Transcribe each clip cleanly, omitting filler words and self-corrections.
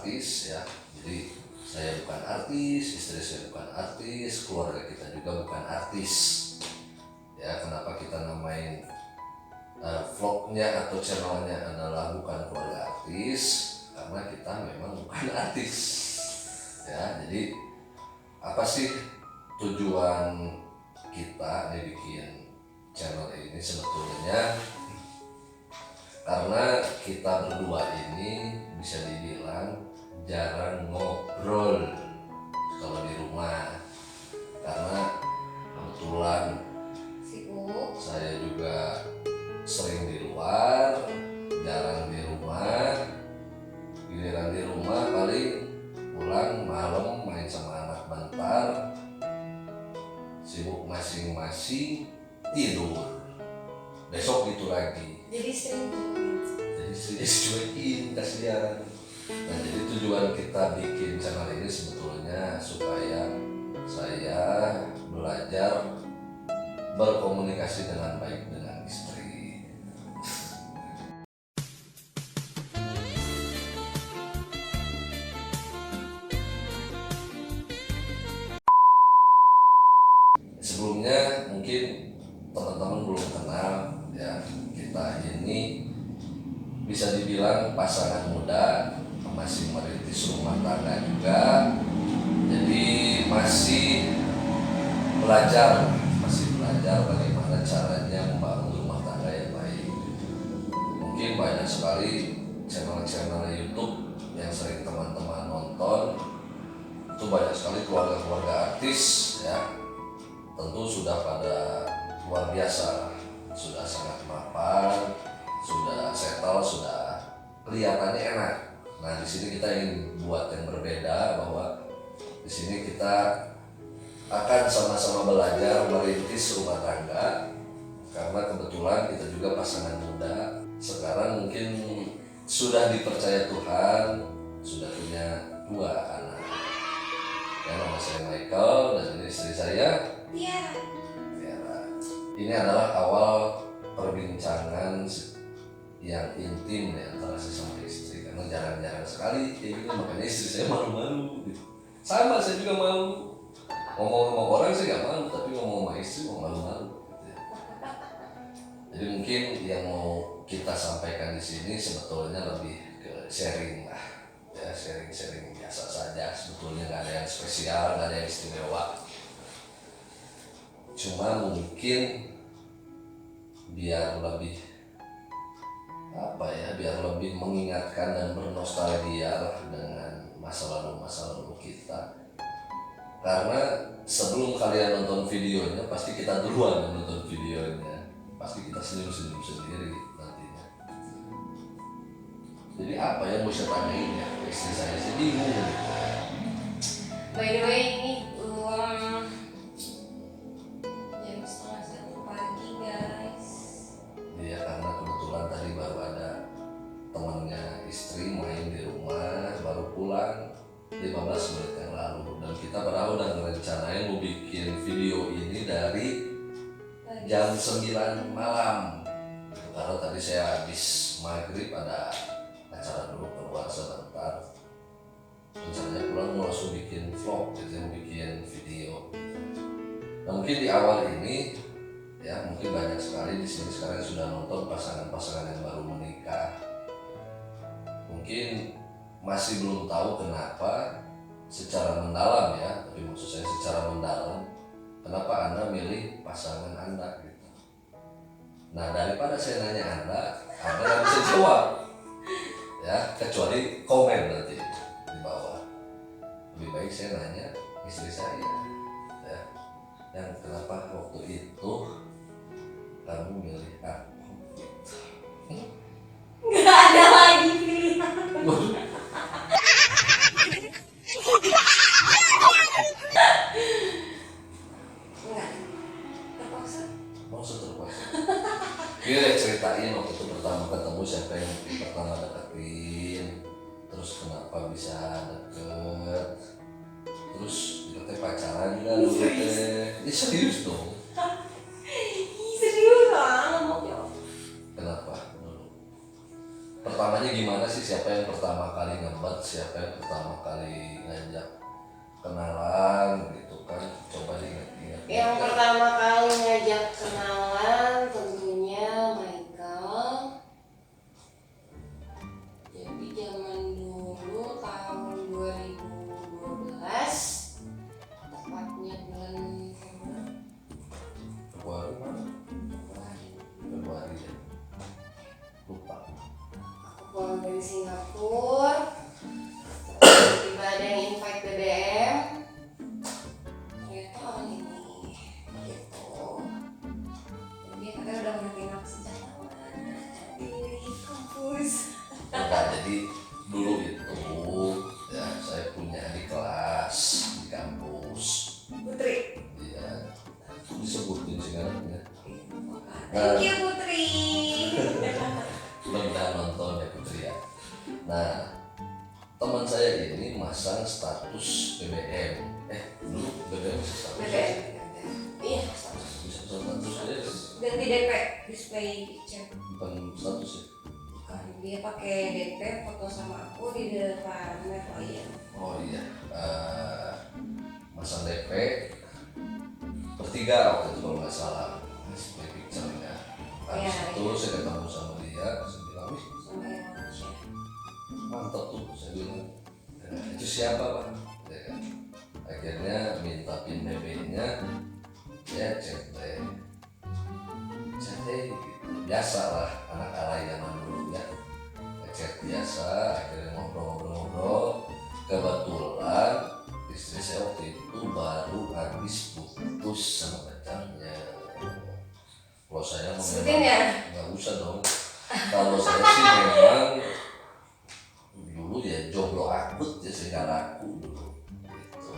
artis ya. Jadi saya bukan artis, istri saya bukan artis, keluarga kita juga bukan artis. Ya, kenapa kita namain vlognya atau channelnya adalah bukan keluarga artis? Karena kita memang bukan artis. Ya, jadi apa sih tujuan kita bikin channel ini sebetulnya? Karena kita berdua ini bisa dibilang jarang ngobrol kalau di rumah, karena kebetulan saya juga sering di luar, jarang di rumah. Giliran di rumah paling pulang malam main sama anak bentar, sibuk masing-masing, tidur, besok gitu lagi. Jadi sering dicuekin, kasihan. Nah, jadi tujuan kita bikin channel ini sebetulnya supaya saya belajar berkomunikasi dengan baik dengan istri. Sebelumnya mungkin teman-teman belum kenal ya, kita ini bisa dibilang pasangan muda, masih merintis rumah tangga juga. Jadi masih belajar bagaimana caranya membangun rumah tangga yang baik. Mungkin banyak sekali channel-channel YouTube yang sering teman-teman nonton, itu banyak sekali keluarga-keluarga artis ya. Tentu sudah pada luar biasa, sudah sangat mapan, sudah settle, sudah kelihatannya enak. Nah, di sini kita ingin buat yang berbeda, bahwa di sini kita akan sama-sama belajar merintis rumah tangga, karena kebetulan kita juga pasangan muda. Sekarang mungkin sudah dipercaya Tuhan, sudah punya 2 anak. Ya, nama saya Michael dan ini istri saya Tiara. Ini adalah awal perbincangan yang intim ya, antara saya sama istri, karena jarang-jarang sekali kayak gini, makanya istri saya malu-malu gitu. Sama, saya juga malu. Ngomong sama orang sih gak malu, tapi ngomong sama istri mau malu-malu gitu ya. Jadi mungkin yang mau kita sampaikan di sini sebetulnya lebih ke sharing lah ya, sharing biasa saja sebetulnya, gak ada yang spesial, gak ada yang istimewa. Cuma mungkin biar lebih mengingatkan dan bernostalgia dengan masa lalu kita. Karena sebelum kalian nonton videonya, pasti kita duluan yang nonton videonya, pasti kita senyum-senyum sendiri nantinya. Jadi apa yang mau saya tanyain ya, istri saya sih bingung gitu. By the way, ini jam 1:30 pagi guys. Iya, karena kebetulan tadi baru ada temannya istri main di rumah, baru pulang 15 menit yang lalu. Dan kita udah ngerencanain mau bikin video ini dari jam 9 malam. Karena tadi saya habis maghrib ada acara dulu keluar sebentar. Rencananya pulang mau langsung bikin vlog, jadi bikin video. Nah, mungkin di awal ini ya, mungkin banyak sekali di sini sekarang sudah nonton pasangan-pasangan yang baru menikah. Mungkin masih belum tahu kenapa secara mendalam ya, tapi maksud saya secara mendalam, kenapa Anda milih pasangan Anda gitu. Nah, daripada saya nanya Anda nggak bisa jawab ya, kecuali komen nanti di bawah. Lebih baik saya nanya istri saya ya, yang kenapa waktu itu kamu milih aku gitu. Nggak ada lagi pilihan. Dia udah ceritain waktu itu pertama ketemu siapa yang pertama deketin, terus kenapa bisa deket, terus kita pacaran kan dulu teh. Ini serius dong. Serius lah, mau jawab. Kenapa dulu? pertamanya gimana sih? Siapa yang pertama kali ngebat? Siapa yang pertama kali ngajak kenalan gitu kan? Coba diingat-ingat. Yang pertama kali ngajak kenalan tentunya Michael. Jadi zaman dulu tahun 2012, tepatnya bulan Februari mana? Februari. Februari ya. Lupa. Aku pulang dari Singapura, tiba-tiba ada yang invite BBM. Ternyata orang ini gitu. Dan dia katanya udah ngertiin aku sejak lama di kampus. Enggak, jadi dulu itu ya saya punya adik kelas di kampus. Putri. Iya. Disebutin sekarang ya. Thank you Putri. Mudah-mudahan nonton ya Putri ya. Nah, teman saya ini masang status BBM. Dulu BBM masih status. BBM. Iya. Bisa status aja. Ganti DP, display picture. Bukan status ya. Bukan, dia pakai DP foto sama aku di depan Merlion. Oh iya. Masang DP bertiga waktu itu kalau nggak salah. Display picture-nya. Habis Iya, itu iya. saya ketemu sama dia, saya bilang, "Wih, Sama yang Malaysia. mantap tuh," saya bilang. Itu siapa Pak? Ya kan? Akhirnya minta pin BB-nya, ya chat gitu. Biasa lah anak alay zaman dulu ya, chat biasa. Akhirnya ngobrol-ngobrol. Kebetulan istri saya waktu itu baru habis putus sama pacarnya. Kalau saya mau Sebutin ya? nggak usah dong. Kalau saya sih memang dulu ya jomblo akut ya, sehingga laku dulu gitu.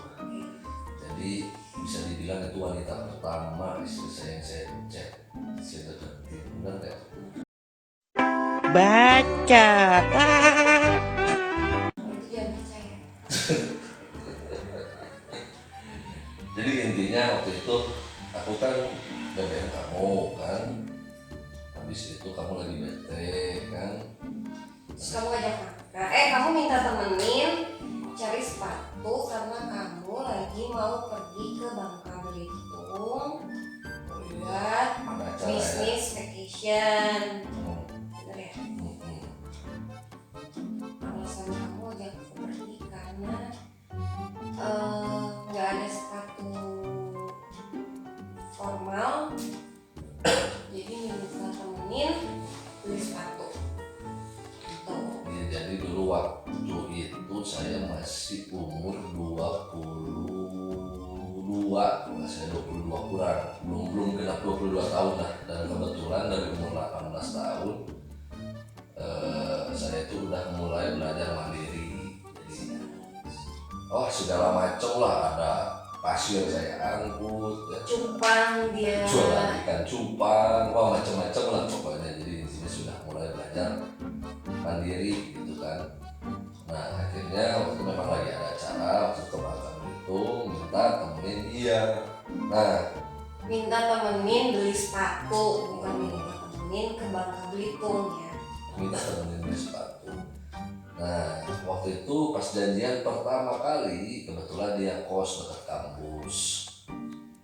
Jadi bisa dibilang itu wanita pertama istri saya yang saya chat, saya deketin. Benar nggak? Baca. Itu jangan percaya. Jadi intinya waktu itu aku kan BBM kamu kan, habis itu kamu lagi bete kan. Terus kamu ngajak makan. Kamu minta temenin cari sepatu karena kamu lagi mau pergi ke Bangka Belitung Oh iya, buat ada acara ya. bisnis vacation. Hmm, Bener ya? hmm, hmm. Alasan kamu ajak aku pergi karena nggak ada sepatu formal, jadi minta temenin beli sepatu. Tuh. Ya, jadi dulu waktu itu saya masih umur 22, kalau saya 22 kurang, belum genap 22 tahun lah. Dan kebetulan dari umur 18 tahun saya itu udah mulai belajar mandiri. Jadi segala macam lah, ada pasir saya angkut ya. Cupang dia. Jualan ikan cupang, macam-macam lah pokoknya. Jadi intinya sudah mulai belajar mandiri gitu kan. Nah akhirnya waktu memang lagi ada acara waktu ke Bangka Belitung, minta temenin dia. Nah Minta temenin beli sepatu, bukan minta temenin ke Bangka Belitung ya. minta temenin beli sepatu. Nah waktu itu pas janjian pertama kali, kebetulan dia kos dekat kampus.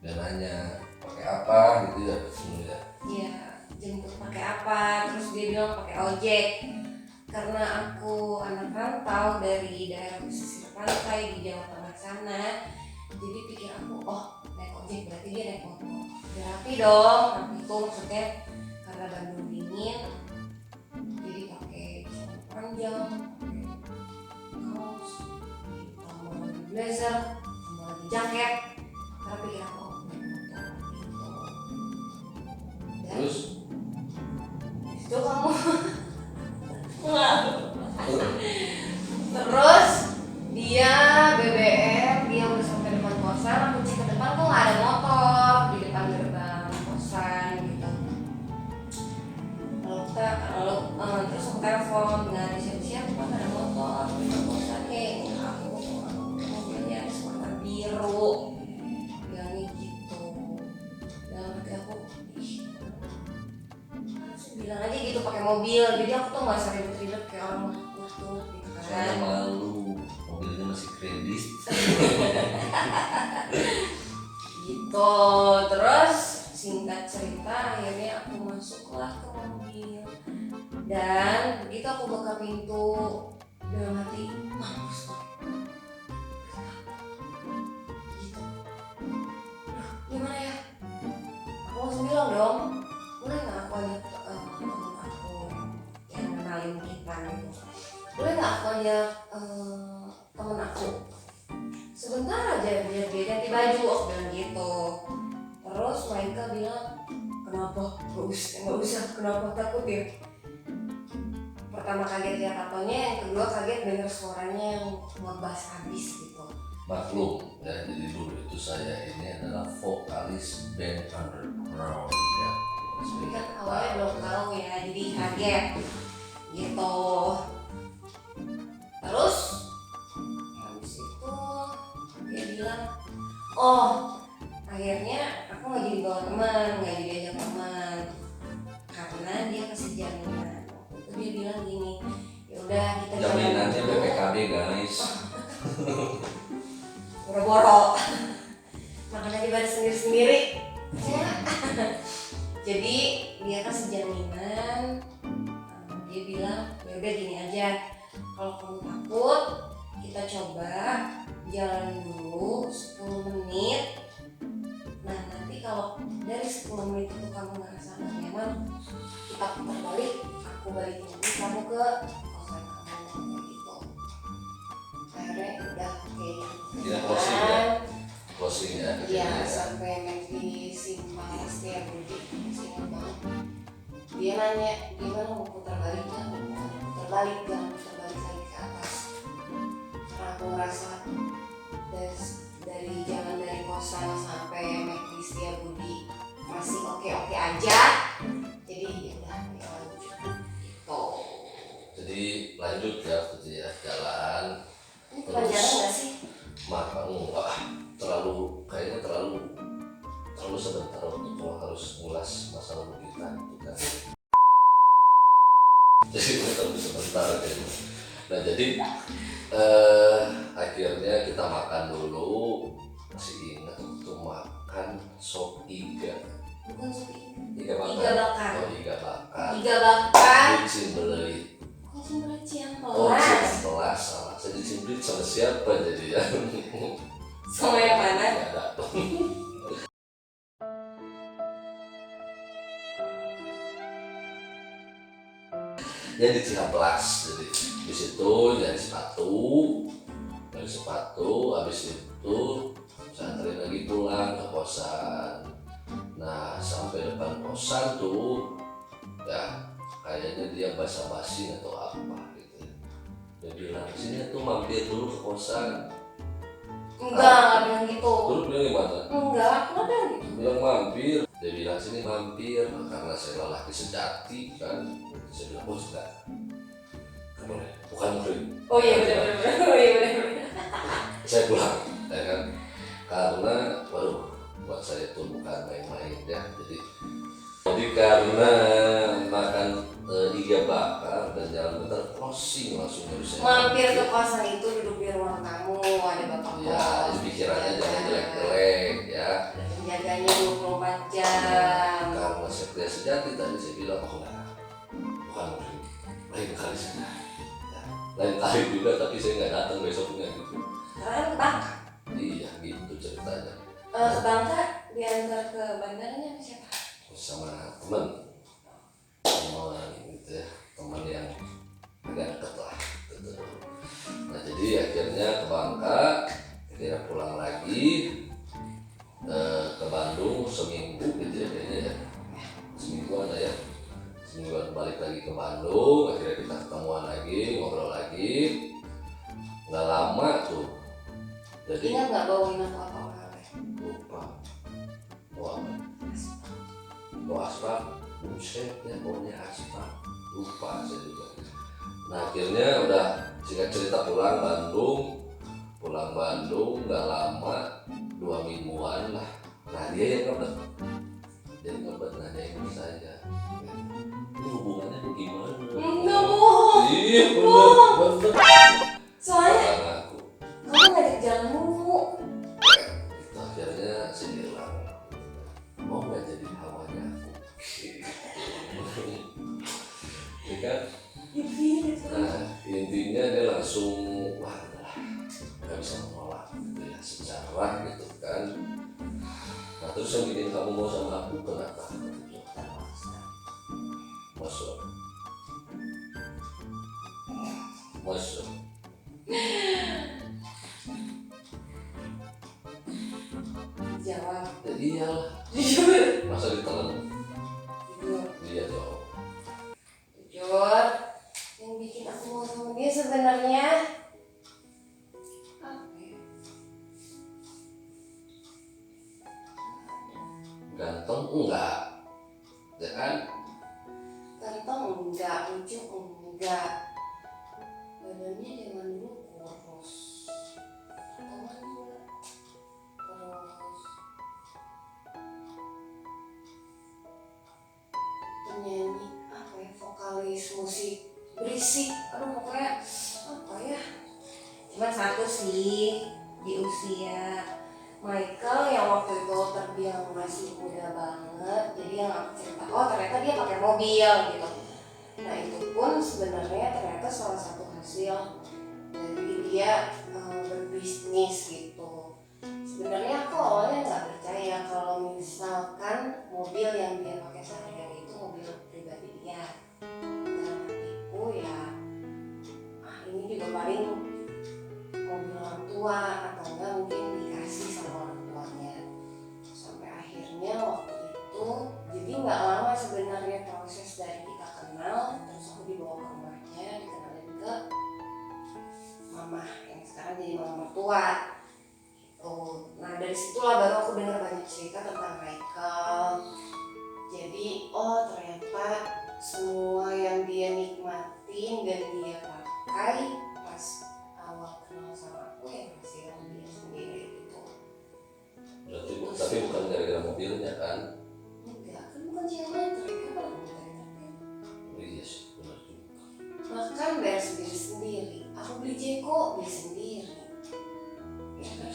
Dia nanya pakai apa gitu ya dulu ya. Iya, jemput pakai apa? Terus dia bilang pakai ojek. Karena aku anak rantau dari daerah pesisir pantai di Jawa Tengah sana, jadi pikir aku, naik ojek berarti dia naik motor. Udah rapi dong, rapi itu maksudnya karena Bandung dingin, jadi pakai celana panjang, pakai kaos, tambah lagi blazer, tambah lagi jaket. Karena pikir aku naik motor gitu. Dan Terus itu kamu terus dia BBM, dia udah sampai depan kosan, aku cek ke depan kok nggak ada motor di depan gerbang kosan gitu. Terus aku telepon, nggak ada siap-siap, kok nggak ada motor di depan kosan. Aku mobilnya ada warna biru, bilangnya gitu. Dalam hati aku, harus bilang aja gitu pakai mobil, jadi aku tuh nggak usah ribet-ribet kayak orang tuh gitu Soalnya kan. malu, mobilnya masih kredit. Gitu. Terus singkat cerita akhirnya aku masuklah ke mobil, dan begitu aku buka pintu dalam hati mampus gitu. Gimana ya? Aku langsung bilang dong, boleh nggak aku ajak teman aku yang kenalin kita gitu, boleh nggak aku ajak temen aku sebentar aja biar dia ganti baju, aku bilang gitu. Terus mereka bilang kenapa, nggak usah, kenapa, takut ya. Pertama kaget ya tatonya, yang kedua kaget denger suaranya yang ngebas habis gitu. Maklum ya, jadi dulu itu saya ini adalah vokalis band underground ya. Tapi kan awalnya belum tahu ya, jadi kaget gitu. Terus habis itu dia bilang, oh akhirnya aku nggak jadi bawa teman, nggak jadi ajak teman, karena dia kasih jaminan. Waktu itu dia bilang gini, ya udah kita Jaminannya dulu. BPKB guys. Boro-boro makan aja pada sendiri-sendiri ya. Jadi dia kasih jaminan, dia bilang ya udah gini aja, kalau kamu takut kita coba jalan dulu 10 menit. Nah nanti kalau dari 10 menit itu kamu ngerasa gak nyaman, kita putar balik, aku balikin lagi kamu ke kosan kamu gitu. Akhirnya udah oke. Tidak closing ya? Closing ya? Iya, sampai di Simpang Setiabudi, ingat banget. Dia nanya gimana mau putar balik, jangan putar balik lagi ke atas. Karena aku ngerasa dari jalan dari kosan sampai di Setiabudi masih oke aja. Jadi ya udah lanjut gitu. Jadi lanjut ya, gitu ya, jalan. Ini pelajaran nggak sih? Maka enggak, kayaknya terlalu sebentar untuk kalau harus ngulas masa lalu kita gitu kan. Jadi terlalu sebentar kayaknya. Nah jadi akhirnya kita makan dulu. Masih ingat waktu makan sop iga. Bukan sop Iga bakar. Iga bakar. Oh, iga bakar. Iga bakar. Di Cimbeleit. Kok Cimbeleit Ciamplas? Oh, Ciamplas salah. Saya di Cimbeleit sama siapa jadi ya? Sama yang mana? Nggak ada. Ya di Ciamplas, jadi di situ jadi sepatu, habis itu saya anterin lagi pulang ke kosan. Nah sampai depan kosan tuh, ya kayaknya dia basa-basi atau apa gitu. Dia bilang sini tuh mampir dulu ke kosan. Enggak bilang gitu. Terus bilang gimana? Enggak, aku ada gitu. Bilang mampir. Dia bilang sini mampir, karena saya lelaki sejati kan. Saya bilang bos enggak. Boleh, bukan murid. Oh iya benar. Oh iya benar. Saya pulang, ya kan? Karena, waduh, buat saya itu bukan main-main ya. Jadi karena makan iga bakar dan jalan bentar closing langsung dari saya. Mampir ke kosan itu, duduk di ruang tamu, ada bapak kos. Ya, jadi pikirannya jangan jelek-jelek ya. Ada penjaganya 24 jam. Karena saya kerja sejati tadi saya bilang, oh enggak, bukan murid. Lain kali saya. Ya, lain kali juga tapi saya nggak datang besoknya gitu. Karena kan ke Bangka. Iya gitu ceritanya. Ke Bangka diantar ke bandaranya sama siapa? Sama teman gitu ya, teman yang agak dekat lah gitu. Nah jadi akhirnya ke Bangka, akhirnya pulang lagi ke Bandung seminggu gitu ya kayaknya ya, semingguan lah ya, semingguan balik lagi ke Bandung. Akhirnya kita ketemuan lagi, ngobrol lagi, nggak lama tuh. Jadi Ingat nggak bawain aku apa-apa? lupa mau apa? Mau aspal, buset ya pokoknya aspal, lupa saya juga. Nah akhirnya udah singkat cerita pulang Bandung nggak lama, 2 mingguan lah. Nah dia yang ngedek jadi nggak nanyain saya ini hubungannya bagaimana. Enggak bohong. Iya bener. Soalnya Karena aku kamu ngajak jalan mulu. itu akhirnya saya bilang mau nggak jadi hawanya aku. Ini kan. Nah intinya dia langsung wah nggak bisa menolak gitu ya secara gitu kan. Nah terus yang bikin kamu mau sama aku kenapa? Masuk. Jawab. Ya iyalah. Jujur. Masa ditelan? Jujur. Iya dong. Jujur. Yang bikin aku mau sama dia sebenarnya apa ya? Ganteng enggak? Ya kan? Ganteng enggak, lucu enggak. Badannya jangan dulu kurus. Teman juga. Terus penyanyi apa ya, vokalis musik berisik, aduh pokoknya apa ya, cuman satu sih di usia Michael yang waktu itu terbilang masih muda banget, jadi yang aku cerita oh ternyata dia pakai mobil gitu. Nah itu pun sebenarnya ternyata salah satu hasil dari dia berbisnis gitu. Sebenarnya aku awalnya nggak percaya kalau misalkan mobil yang dia pakai sehari-hari itu mobil pribadi dia. Dalam hatiku ya, ini juga paling mobil orang tua atau enggak mungkin dikasih sama orang tuanya. Sampai akhirnya waktu itu, jadi nggak lama sebenarnya proses dari kita kenal, terus aku dibawa ke rumahnya, dikenalin ke mama yang sekarang jadi mama mertua. Nah dari situlah baru aku dengar banyak cerita tentang Michael. Jadi oh ternyata semua yang dia nikmatin dan dia pakai pas awal kenal sama aku ya hasil dia sendiri gitu. Berarti tapi bukan gara-gara mobilnya kan? Enggak, kan bukan cewek mereka kan mobil. Oh iya sih, benar juga. Bahkan bayar sendiri-sendiri. Aku beli Jeko, beli sendiri. Ya kan?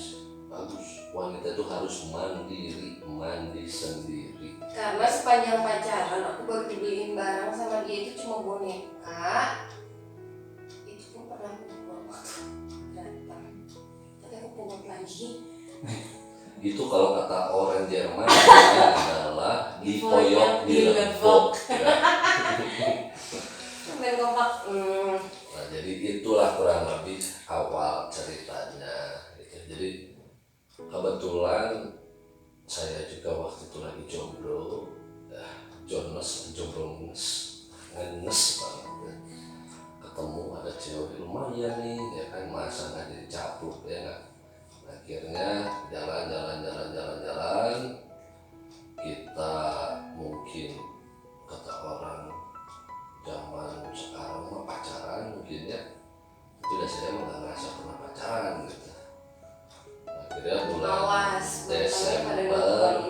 Bagus, wanita itu harus mandi sendiri. Karena sepanjang pacaran aku baru dibeliin barang sama dia itu cuma boneka. Itu pun pernah aku buang waktu datang. Tapi aku pungut lagi. Itu kalau kata orang Jerman adalah dipoyok dilebok. Ya. Main kompak. Nah jadi itulah kurang lebih awal ceritanya. Jadi kebetulan saya juga waktu itu lagi jomblo, jomblo ngenes banget ya. Ketemu ada cewek lumayan nih, ya kan masa nggak jadi capluk ya nggak. Akhirnya jalan, kita mungkin kata orang zaman sekarang mah pacaran mungkin ya, tidak saya mah nggak ngerasa pernah pacaran gitu. Akhirnya bulan Desember,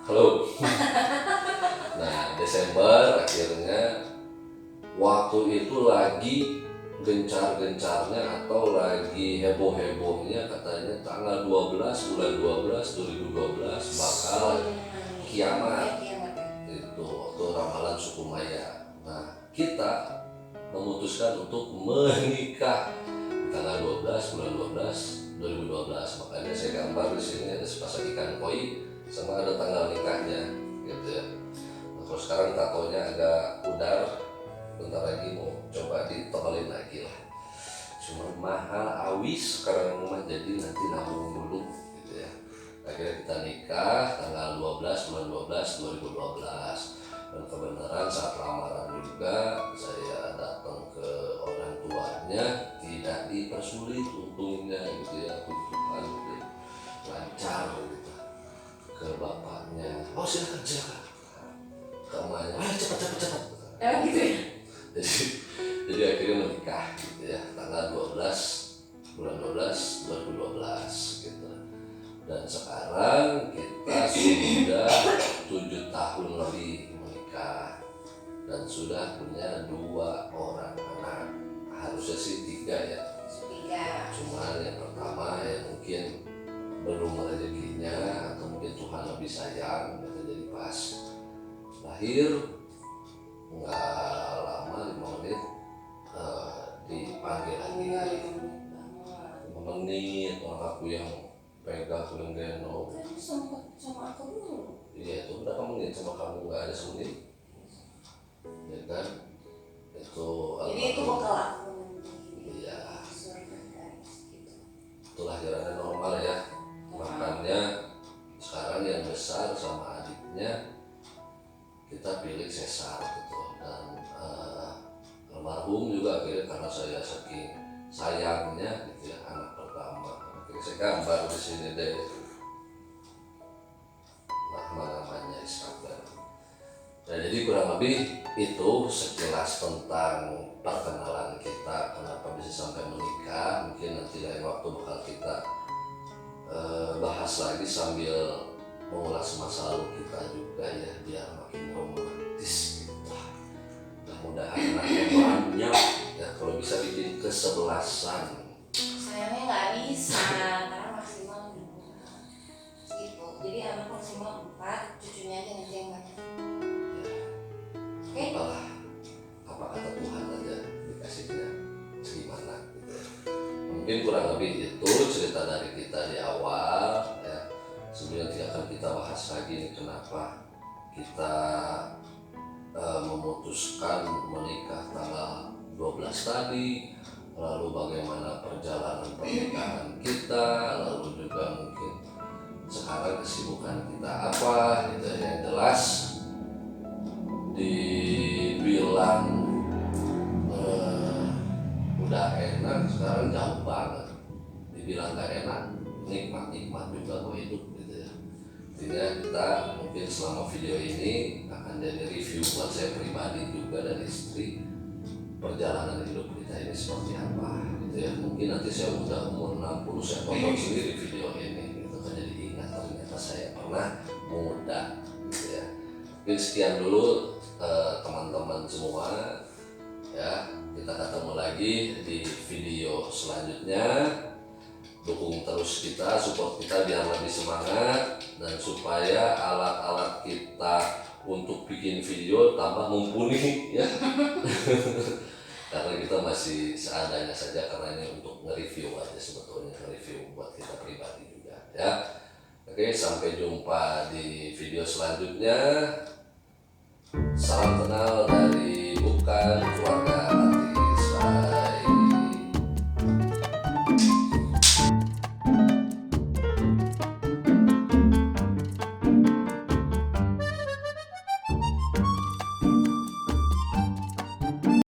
halo. Nah Desember akhirnya waktu itu lagi gencar-gencarnya atau lagi heboh-hebohnya katanya tanggal 12 bulan 12 2012 bakal kiamat. Itu waktu ramalan suku Maya. Nah kita memutuskan untuk menikah tanggal 12 bulan 12 2012. Makanya saya gambar di sini ada sepasang ikan koi sama ada tanggal nikahnya gitu ya. Nah, kalau sekarang tatonya agak pudar, bentar lagi mau coba ditebelin lagi lah. Cuma mahal awis sekarang mah, jadi nanti nabung dulu gitu ya. Akhirnya kita nikah tanggal 12 bulan 12 2012. Dan kebenaran saat lamaran juga saya datang ke orang tuanya, tidak dipersulit untungnya gitu ya, puji Tuhan gitu ya. Lancar gitu. Ke bapaknya, oh silakan ke emaknya, cepat Gitu ya. jadi akhirnya menikah gitu ya tanggal 12 bulan 12 2012 gitu. Dan sekarang kita dan sudah punya 2 orang anak. Harusnya sih 3 ya. 3. Cuman yang pertama ya mungkin belum rezekinya atau mungkin Tuhan lebih sayang gitu. Jadi pas lahir nggak lama 5 menit dipanggil lagi 5 menit. Orang aku yang pegang aku yang gendong. Kan sempat sama aku dulu. Iya, itu berapa menit sama kamu, nggak ada semenit ya kan. Itu Jadi itu bakal aku nanti. Iya, Surprise gitu. itu lahirannya normal ya. Makanya sekarang yang besar sama adiknya kita pilih sesar gitu. Dan almarhum juga akhirnya karena saya saking sayangnya gitu ya anak pertama, akhirnya saya gambar di sini deh namanya Iskandar. Nah, jadi kurang lebih itu sekilas tentang perkenalan kita, kenapa bisa sampai menikah. Mungkin nanti lain waktu bakal kita bahas lagi sambil mengulas masa lalu kita juga ya, biar makin romantis gitu. Mudah-mudahan anaknya banyak ya, kalau bisa bikin kesebelasan. Sayangnya nggak bisa karena maksimal 2 gitu. Jadi anak maksimal 4, cucunya aja nanti yang banyak. Ya, apalah, apa kata Tuhan aja dikasihnya segimana gitu ya. Mungkin kurang lebih itu cerita dari kita di awal ya. Sebenarnya tidak akan kita bahas lagi nih kenapa kita memutuskan menikah tanggal 12 tadi, lalu bagaimana perjalanan pernikahan kita, lalu juga mungkin sekarang kesibukan kita apa gitu. Yang jelas dibilang udah enak, sekarang jauh banget. Dibilang gak enak, nikmat juga kok hidup gitu ya. Intinya kita mungkin selama video ini akan jadi review buat saya pribadi juga dan istri, perjalanan hidup kita ini seperti apa gitu ya. Mungkin nanti saya udah umur 60 saya tonton sendiri video ini gitu kan, jadi ingat ternyata saya pernah muda gitu ya. Mungkin sekian dulu teman-teman semua ya, kita ketemu lagi di video selanjutnya. Dukung terus kita, support kita biar lebih semangat, dan supaya alat-alat kita untuk bikin video tambah mumpuni ya. Karena kita masih seadanya saja, karena ini untuk nge-review aja sebetulnya, nge-review buat kita pribadi juga ya. Oke, sampai jumpa di video selanjutnya. Salam kenal dari Bukan Keluarga